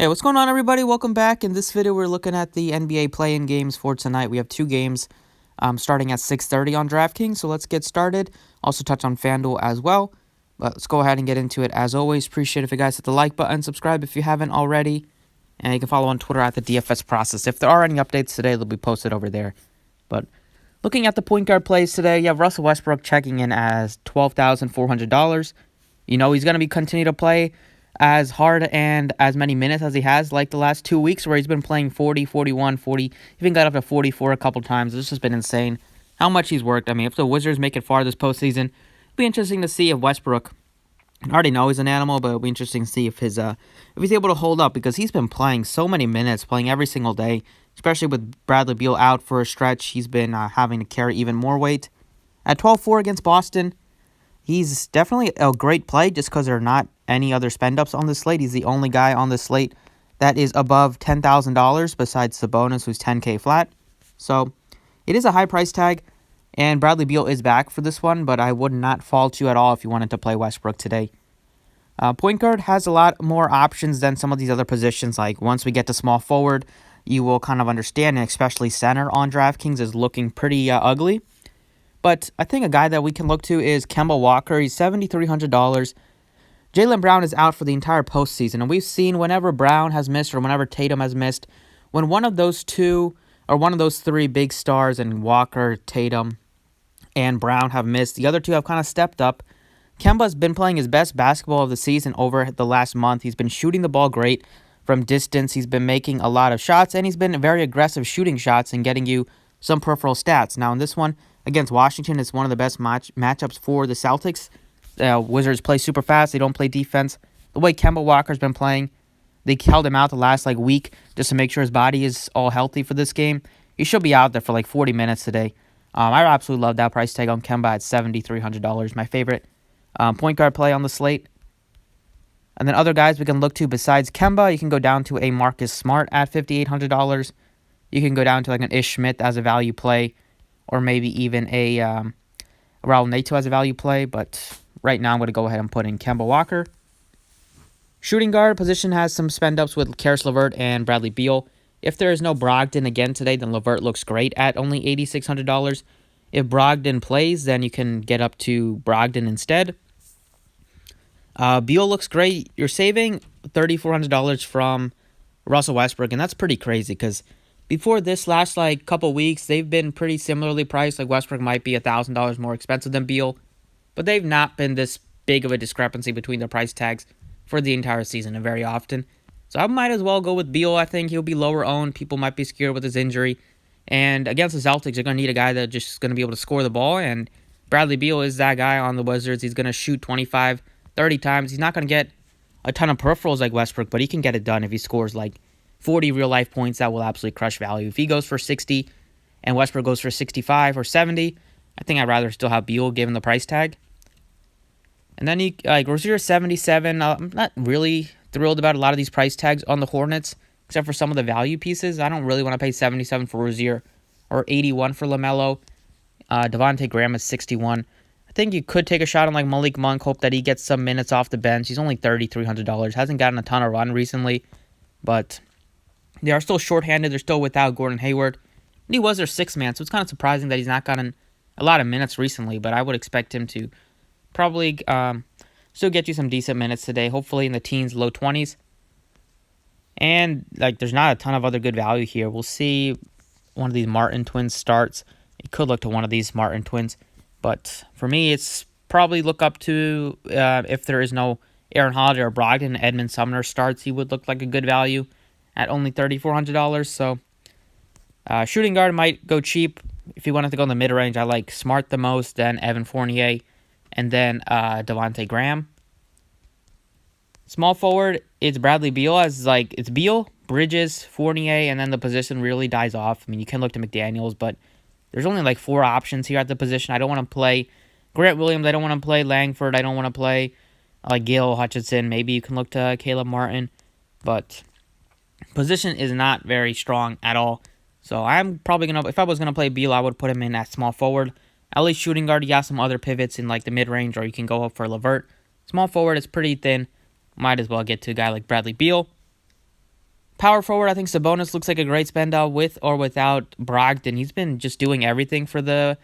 Hey, what's going on, everybody? Welcome back. In this video, we're looking at the NBA play-in games for tonight. We have two games starting at 6:30 on DraftKings, so let's get started. Also touch on FanDuel as well, but let's go ahead and get into it. As always, appreciate if you guys hit the like button, subscribe if you haven't already, and you can follow on Twitter at the DFS Process. If there are any updates today, they'll be posted over there. But looking at the point guard plays today, you have Russell Westbrook checking in as $12,400. You know he's going to be continue to play as hard and as many minutes as he has, like the last 2 weeks where he's been playing 40, 41, 40, even got up to 44 a couple times. It's just been insane how much he's worked. I mean, if the Wizards make it far this postseason, it'll be interesting to see if Westbrook, I already know he's an animal, but it'll be interesting to see if he's able to hold up, because he's been playing so many minutes, playing every single day, especially with Bradley Beal out for a stretch. He's been having to carry even more weight. At 12-4 against Boston, he's definitely a great play just because there are not any other spend-ups on this slate. He's the only guy on this slate that is above $10,000 besides Sabonis, who's $10K flat. So it is a high price tag, and Bradley Beal is back for this one, but I would not fault you at all if you wanted to play Westbrook today. Point guard has a lot more options than some of these other positions. Like once we get to small forward, you will kind of understand, and especially center on DraftKings is looking pretty ugly. But I think a guy that we can look to is Kemba Walker. He's $7,300. Jaylen Brown is out for the entire postseason, and we've seen whenever Brown has missed or whenever Tatum has missed, when one of those two or one of those three big stars, and Walker, Tatum, and Brown have missed, the other two have kind of stepped up. Kemba's been playing his best basketball of the season over the last month. He's been shooting the ball great from distance. He's been making a lot of shots, and he's been very aggressive shooting shots and getting you some peripheral stats. Now, in this one against Washington, it's one of the best matchups for the Celtics. Wizards play super fast. They don't play defense. The way Kemba Walker's been playing, they held him out the last week just to make sure his body is all healthy for this game. He should be out there for 40 minutes today. I absolutely love that price tag on Kemba at $7,300. My favorite point guard play on the slate. And then other guys we can look to besides Kemba, you can go down to a Marcus Smart at $5,800. You can go down to an Ish Smith as a value play, or maybe even a Raul Neto as a value play, but right now I'm going to go ahead and put in Kemba Walker. Shooting guard position has some spend-ups with Karis LeVert and Bradley Beal. If there is no Brogdon again today, then LeVert looks great at only $8,600. If Brogdon plays, then you can get up to Brogdon instead. Beal looks great. You're saving $3,400 from Russell Westbrook, and that's pretty crazy because before this last couple weeks, they've been pretty similarly priced. Westbrook might be $1,000 more expensive than Beal, but they've not been this big of a discrepancy between their price tags for the entire season and very often. So I might as well go with Beal. I think he'll be lower owned. People might be scared with his injury. And against the Celtics, you're going to need a guy that's just going to be able to score the ball, and Bradley Beal is that guy on the Wizards. He's going to shoot 25, 30 times. He's not going to get a ton of peripherals like Westbrook, but he can get it done if he scores 40 real-life points. That will absolutely crush value. If he goes for 60 and Westbrook goes for 65 or 70, I think I'd rather still have Beal given the price tag. And then Rozier 77. I'm not really thrilled about a lot of these price tags on the Hornets, except for some of the value pieces. I don't really want to pay 77 for Rozier or 81 for LaMelo. Devontae Graham is 61. I think you could take a shot on Malik Monk, hope that he gets some minutes off the bench. He's only $3,300. Hasn't gotten a ton of run recently, but they are still shorthanded. They're still without Gordon Hayward. And he was their sixth man, so it's kind of surprising that he's not gotten a lot of minutes recently, but I would expect him to probably still get you some decent minutes today, hopefully in the teens, low 20s. And there's not a ton of other good value here. We'll see one of these Martin twins starts. It could look to one of these Martin twins, but for me, it's probably look up to if there is no Aaron Holiday or Brogdon, Edmund Sumner starts, he would look like a good value at only $3,400. So shooting guard might go cheap. If you wanted to go in the mid-range, I like Smart the most, then Evan Fournier, and then Devontae Graham. Small forward, it's Bradley Beal. It's Beal, Bridges, Fournier, and then the position really dies off. I mean, you can look to McDaniels, but there's only 4 options here at the position. I don't want to play Grant Williams. I don't want to play Langford. I don't want to play Gil Hutchinson. Maybe you can look to Caleb Martin, but position is not very strong at all. So I'm probably going to, if I was going to play Beal, I would put him in at small forward. At least shooting guard, you got some other pivots in the mid-range, or you can go up for LeVert. Small forward is pretty thin. Might as well get to a guy like Bradley Beal. Power forward, I think Sabonis looks like a great spend out with or without Brogdon. He's been just doing everything for the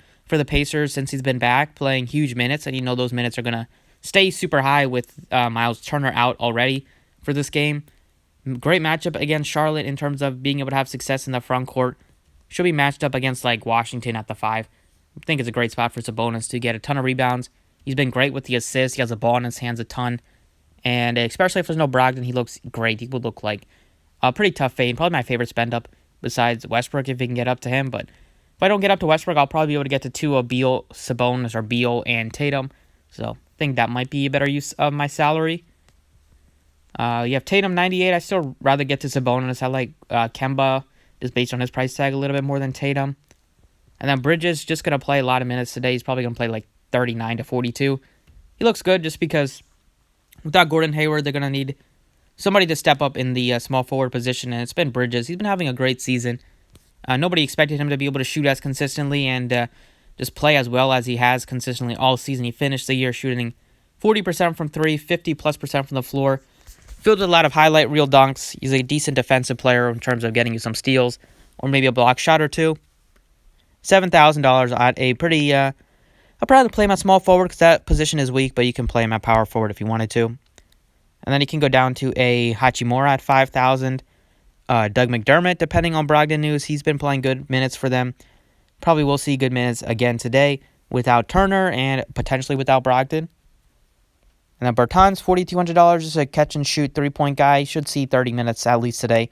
Pacers since he's been back, playing huge minutes, and those minutes are gonna stay super high with Miles Turner out already for this game. Great matchup against Charlotte in terms of being able to have success in the front court. Should be matched up against like Washington at the 5. I think it's a great spot for Sabonis to get a ton of rebounds. He's been great with the assists. He has the ball in his hands a ton. And especially if there's no Brogdon, he looks great. He would look like a pretty tough fade. Probably my favorite spend up besides Westbrook if he can get up to him. But if I don't get up to Westbrook, I'll probably be able to get to 2 of Beal, Sabonis, or Beal and Tatum. So I think that might be a better use of my salary. You have Tatum 98. I still rather get to Sabonis. I like Kemba just based on his price tag a little bit more than Tatum. And then Bridges just going to play a lot of minutes today. He's probably going to play like 39 to 42. He looks good just because without Gordon Hayward, they're going to need somebody to step up in the small forward position, and it's been Bridges. He's been having a great season. Nobody expected him to be able to shoot as consistently and just play as well as he has consistently all season. He finished the year shooting 40% from 3, 50+% from the floor. Filled with a lot of highlight reel dunks. He's a decent defensive player in terms of getting you some steals or maybe a block shot or two. $7,000 at a pretty... I'll probably play him at small forward because that position is weak, but you can play him at power forward if you wanted to. And then you can go down to a Hachimura at $5,000. Doug McDermott, depending on Brogdon news, he's been playing good minutes for them. Probably will see good minutes again today without Turner and potentially without Brogdon. And then Bertans, $4,200, just a catch-and-shoot three-point guy. He should see 30 minutes at least today.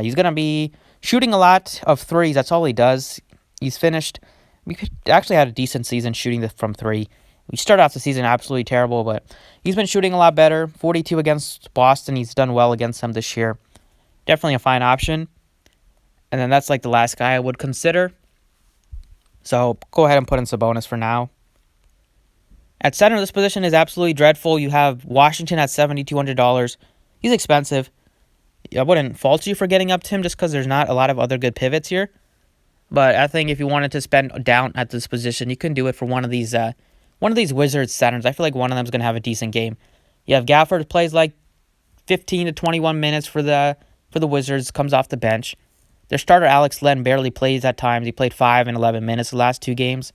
He's going to be shooting a lot of threes. That's all he does. He's finished. We actually had a decent season shooting from 3. We started off the season absolutely terrible, but he's been shooting a lot better. 42 against Boston. He's done well against them this year. Definitely a fine option. And then that's like the last guy I would consider. So go ahead and put in Sabonis for now. At center, this position is absolutely dreadful. You have Washington at $7,200. He's expensive. I wouldn't fault you for getting up to him just because there's not a lot of other good pivots here. But I think if you wanted to spend down at this position, you can do it for one of these Wizards centers. I feel like one of them is going to have a decent game. You have Gafford who plays like 15 to 21 minutes for the Wizards, comes off the bench. Their starter Alex Len barely plays at times. He played 5 and 11 minutes the last 2 games.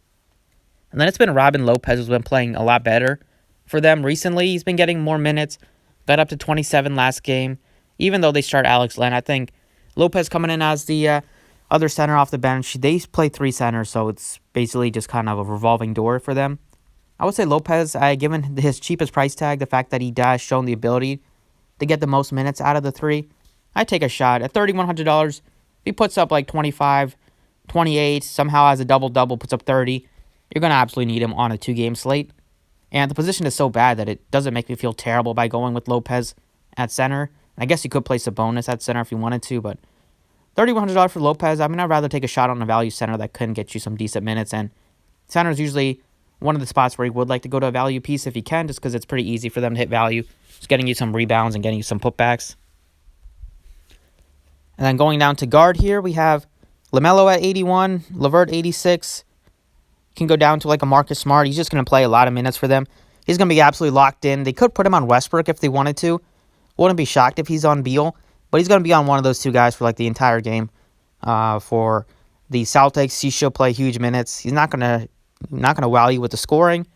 And then it's been Robin Lopez who's been playing a lot better for them recently. He's been getting more minutes. Got up to 27 last game. Even though they start Alex Len, I think Lopez coming in as the other center off the bench. They play 3 centers, so it's basically just kind of a revolving door for them. I would say Lopez, given his cheapest price tag, the fact that he has shown the ability to get the most minutes out of the 3, I'd take a shot. At $3,100, if he puts up like 25, 28, somehow has a double-double, puts up 30, you're going to absolutely need him on a 2-game slate. And the position is so bad that it doesn't make me feel terrible by going with Lopez at center. I guess you could play Sabonis at center if you wanted to, but $3,100 for Lopez, I'd rather take a shot on a value center that can get you some decent minutes. And center is usually one of the spots where you would like to go to a value piece if you can, just because it's pretty easy for them to hit value. Just getting you some rebounds and getting you some putbacks. And then going down to guard here, we have LaMelo at 81, LeVert 86. Can go down to like a Marcus Smart. He's just going to play a lot of minutes for them. He's going to be absolutely locked in. They could put him on Westbrook if they wanted to. Wouldn't be shocked if he's on Beal, but he's going to be on one of those 2 guys for like the entire game. For the Celtics, he should play huge minutes. He's not going to wow you with the scoring.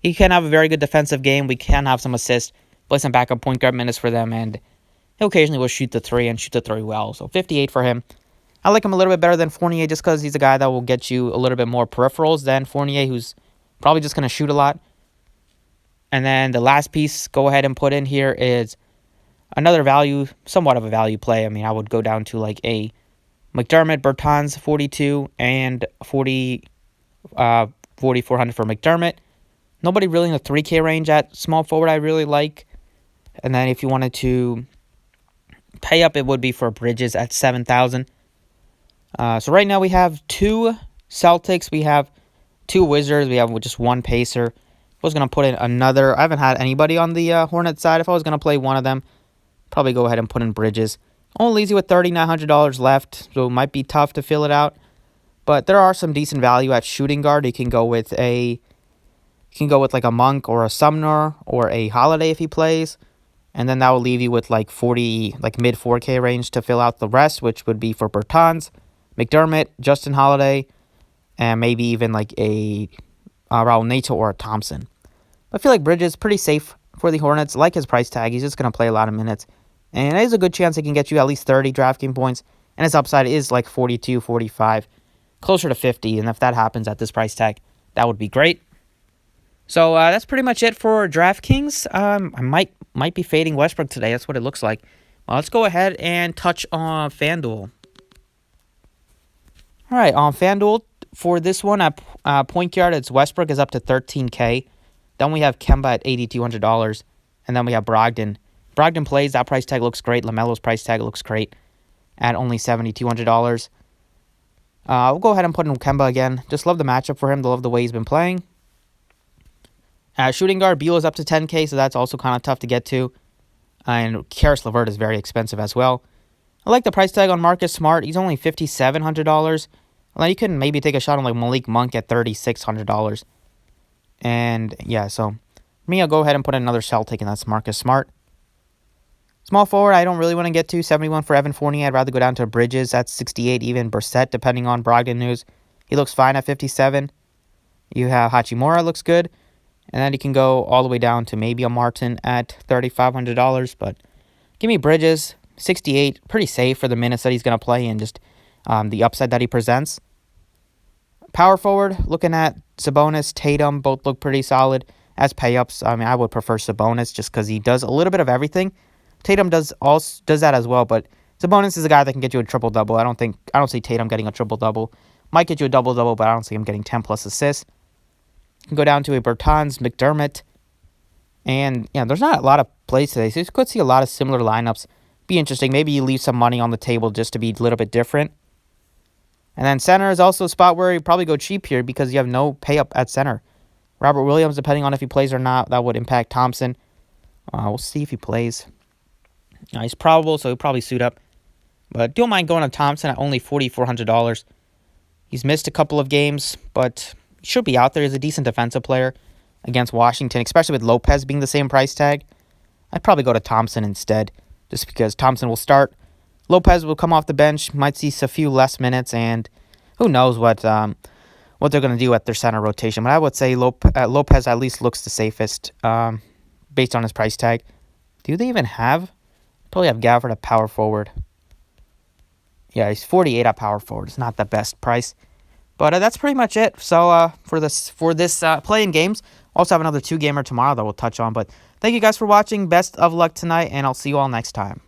He can have a very good defensive game. We can have some assists, play some backup point guard minutes for them, and he occasionally will shoot the 3 and shoot the 3 well. So 58 for him. I like him a little bit better than Fournier just because he's a guy that will get you a little bit more peripherals than Fournier, who's probably just going to shoot a lot. And then the last piece, go ahead and put in here is another value, somewhat of a value play. I would go down to like a McDermott, Bertans 42 and 4,400 for McDermott. Nobody really in the 3K range at small forward I really like. And then if you wanted to pay up, it would be for Bridges at $7,000. So right now we have 2 Celtics, we have 2 Wizards, we have just 1 Pacer. If I was going to put in another, I haven't had anybody on the Hornets side. If I was going to play one of them, probably go ahead and put in Bridges. Only leaves you with $3,900 left, so it might be tough to fill it out. But there are some decent value at shooting guard. You can go with like a Monk or a Sumner or a Holiday if he plays. And then that will leave you with like 40, like mid 4K range to fill out the rest, which would be for Bertans, McDermott, Justin Holiday, and maybe even like a Raul Neto or a Thompson. I feel like Bridges pretty safe for the Hornets. Like his price tag, he's just going to play a lot of minutes. And there's a good chance he can get you at least 30 DraftKings points. And his upside is like 42, 45, closer to 50. And if that happens at this price tag, that would be great. So that's pretty much it for DraftKings. I might be fading Westbrook today. That's what it looks like. Well, let's go ahead and touch on FanDuel. All right, on FanDuel, for this one, at point guard, it's Westbrook is up to $13K. Then we have Kemba at $8,200. And then we have Brogdon. Brogdon plays. That price tag looks great. LaMelo's price tag looks great at only $7,200. We'll go ahead and put in Kemba again. Just love the matchup for him. Love the way he's been playing. Shooting guard, Beal is up to $10K, so that's also kind of tough to get to. And Karis LeVert is very expensive as well. I like the price tag on Marcus Smart. He's only $5,700. Well, you can maybe take a shot on like Malik Monk at $3,600. And yeah, so me, I'll go ahead and put in another Celtic, and that's Marcus Smart. Small forward, I don't really want to get to 71 for Evan Fournier. I'd rather go down to Bridges at 68, even Brissett, depending on Brogdon news. He looks fine at 57. You have Hachimura, looks good. And then you can go all the way down to maybe a Martin at $3,500. But give me Bridges, 68, pretty safe for the minutes that he's going to play and just the upside that he presents. Power forward, looking at Sabonis, Tatum, both look pretty solid. As pay-ups, I mean, I would prefer Sabonis just because he does a little bit of everything. Tatum does that as well, but Sabonis is a guy that can get you a triple-double. I don't see Tatum getting a triple-double. Might get you a double-double, but I don't see him getting 10-plus assists. You can go down to a Bertans, McDermott, and yeah, there's not a lot of plays today, so you could see a lot of similar lineups. Be interesting. Maybe you leave some money on the table just to be a little bit different. And then center is also a spot where you probably go cheap here because you have no pay-up at center. Robert Williams, depending on if he plays or not, that would impact Thompson. We'll see if he plays. He's probable, so he'll probably suit up. But don't mind going to Thompson at only $4,400. He's missed a couple of games, but he should be out there. He's a decent defensive player against Washington, especially with Lopez being the same price tag. I'd probably go to Thompson instead, just because Thompson will start. Lopez will come off the bench, might see a few less minutes, and who knows what they're going to do at their center rotation. But I would say Lopez at least looks the safest based on his price tag. Do they even have? Probably have Gafford at power forward. Yeah, he's 48 at power forward. It's not the best price. But that's pretty much it. So for this play-in games, also have another 2-gamer tomorrow that we'll touch on. But thank you guys for watching. Best of luck tonight, and I'll see you all next time.